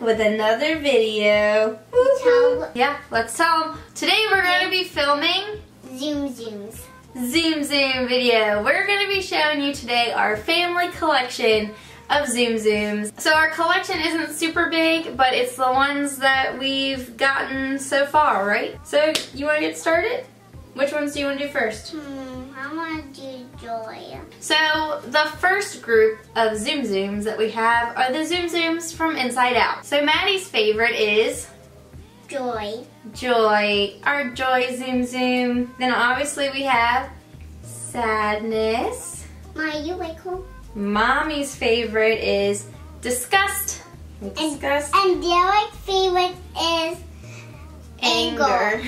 with another video. Yeah, let's tell them. Today we're going to be filming Zoom Zooms. Zoom Zoom video. We're going to be showing you today our family collection of Zoom Zooms. So our collection isn't super big, but it's the ones that we've gotten so far, right? So you want to get started? Which ones do you want to do first? I want to do Joy. So the first group of Zoom Zooms that we have are the Zoom Zooms from Inside Out. So Maddie's favorite is Joy. Joy, our Joy Zoom Zoom. Then obviously we have Sadness. You wait, cool. Mommy's favorite is Disgust. Disgust. And Derek's favorite is Anger.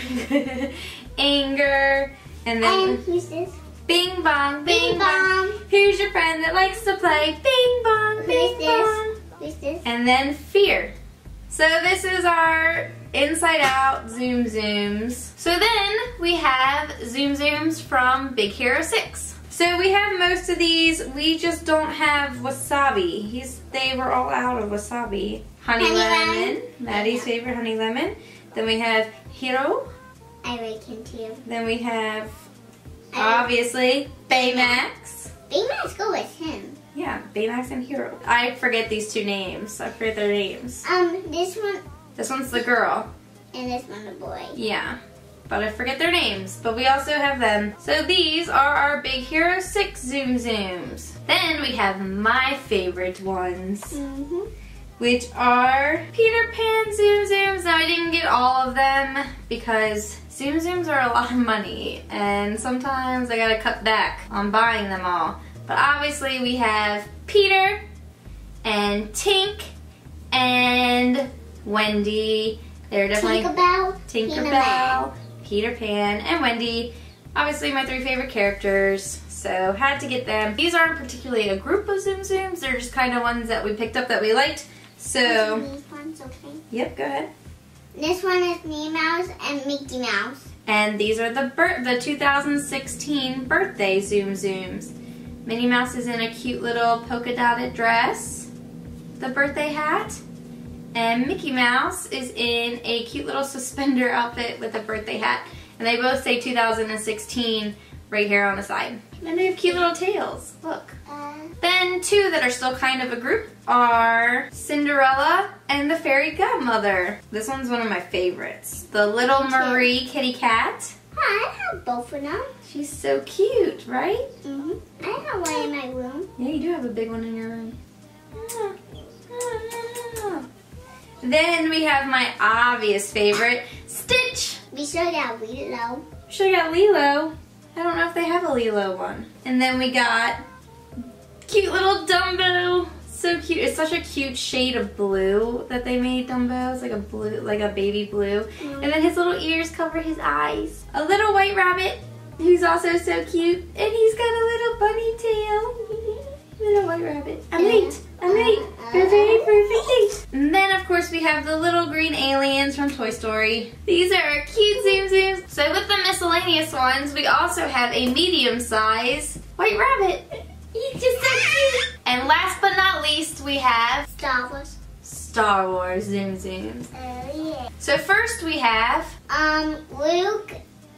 Anger. And then and who's this? Bing Bong, Bing Bong. Who's your friend that likes to play Bing Bong, Bing Bong? Who's this? And then Fear. So this is our Inside Out Zoom Zooms. So then we have Zoom Zooms from Big Hero 6. So we have most of these. We just don't have Wasabi. They were all out of Wasabi. Honey Lemon. Maddie's favorite, Honey Lemon. Then we have Hero. I like him too. Then we have, obviously, Baymax. Baymax go with him. Yeah, Baymax and Hero. I forget these two names. I forget their names. This one. This one's the girl. And this one the boy. Yeah, but I forget their names. But we also have them. So these are our Big Hero 6 Zoom Zooms. Then we have my favorite ones. Which are Peter Pan Zoom Zooms. Now I didn't get all of them because Zoom Zooms are a lot of money and sometimes I gotta cut back on buying them all. But obviously we have Peter and Tink and Wendy. They're definitely Tinkerbell, Peter Pan, and Wendy. Obviously my three favorite characters, so had to get them. These aren't particularly a group of Zoom Zooms, they're just kind of ones that we picked up that we liked. So, these ones, okay? Yep, go ahead. This one is Minnie Mouse and Mickey Mouse. And these are the 2016 birthday Zoom Zooms. Minnie Mouse is in a cute little polka dotted dress, the birthday hat. And Mickey Mouse is in a cute little suspender outfit with a birthday hat. And they both say 2016 right here on the side. And they have cute little tails, look. Then two that are still kind of a group are Cinderella and the Fairy Godmother. This one's one of my favorites. The Little Marie kitty cat. I have both of them. She's so cute, right? I have one in my room. Yeah, you do have a big one in your room. Then we have my obvious favorite, Stitch. We still got Lilo. Should have got Lilo. I don't know if they have a Lilo one. And then we got cute little Dumbo. So cute. It's such a cute shade of blue that they made Dumbo. It's like a blue, like a baby blue. And then his little ears cover his eyes. A little white rabbit who's also so cute. And he's got a little bunny tail. Little white rabbit. I'm late. I'm late. You're very perfect. And then of course we have the little green aliens from Toy Story. These are our cute Zoom Zooms. So with the miscellaneous ones, we also have a medium size white rabbit. He's just so cute. And last but not least, we have Star Wars Zoom Zooms. Yeah. So first we have Luke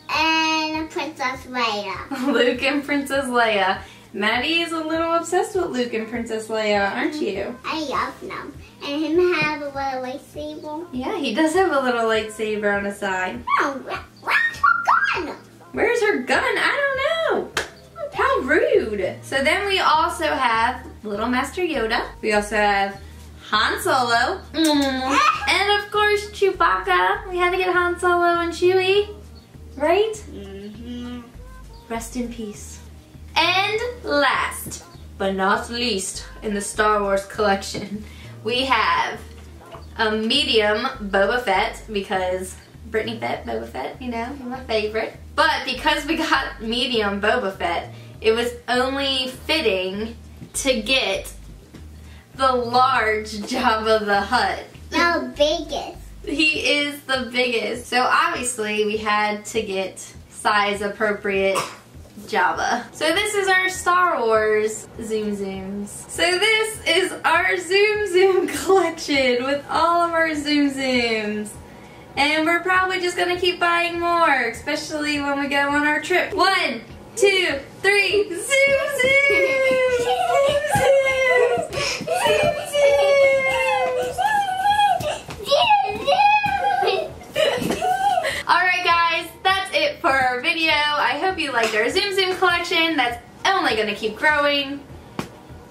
and Princess Leia. Luke and Princess Leia. Maddie is a little obsessed with Luke and Princess Leia, aren't you? I love them. And him have a little lightsaber. Yeah, he does have a little lightsaber on his side. Oh, where's her gun? Where's her gun? I don't know. How rude. So then we also have Little Master Yoda. We also have Han Solo. And of course Chewbacca. We had to get Han Solo and Chewie. Right? Rest in peace. And last but not least in the Star Wars collection, we have a medium Boba Fett because Brittany Fett, Boba Fett, you know, my favorite. But because we got medium Boba Fett, it was only fitting to get the large Jabba the Hutt. The biggest. He is the biggest. So obviously we had to get size appropriate Java. So this is our Star Wars Zoom Zooms. So this is our Zoom Zoom collection with all of our Zoom Zooms. And we're probably just gonna keep buying more, especially when we go on our trip. 1, 2, 3, Zoom Zooms! Zoom Zooms! Alright guys, that's it for our video. I hope you liked our Zoom Zoom collection. That's only gonna keep growing.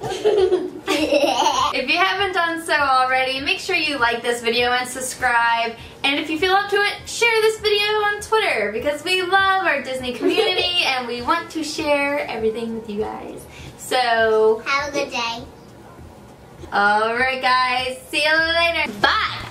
If you haven't done so already, make sure you like this video and subscribe. And if you feel up to it, share this video on Twitter because we love our Disney community and we want to share everything with you guys. So, have a good day. Alright guys, see you later. Bye!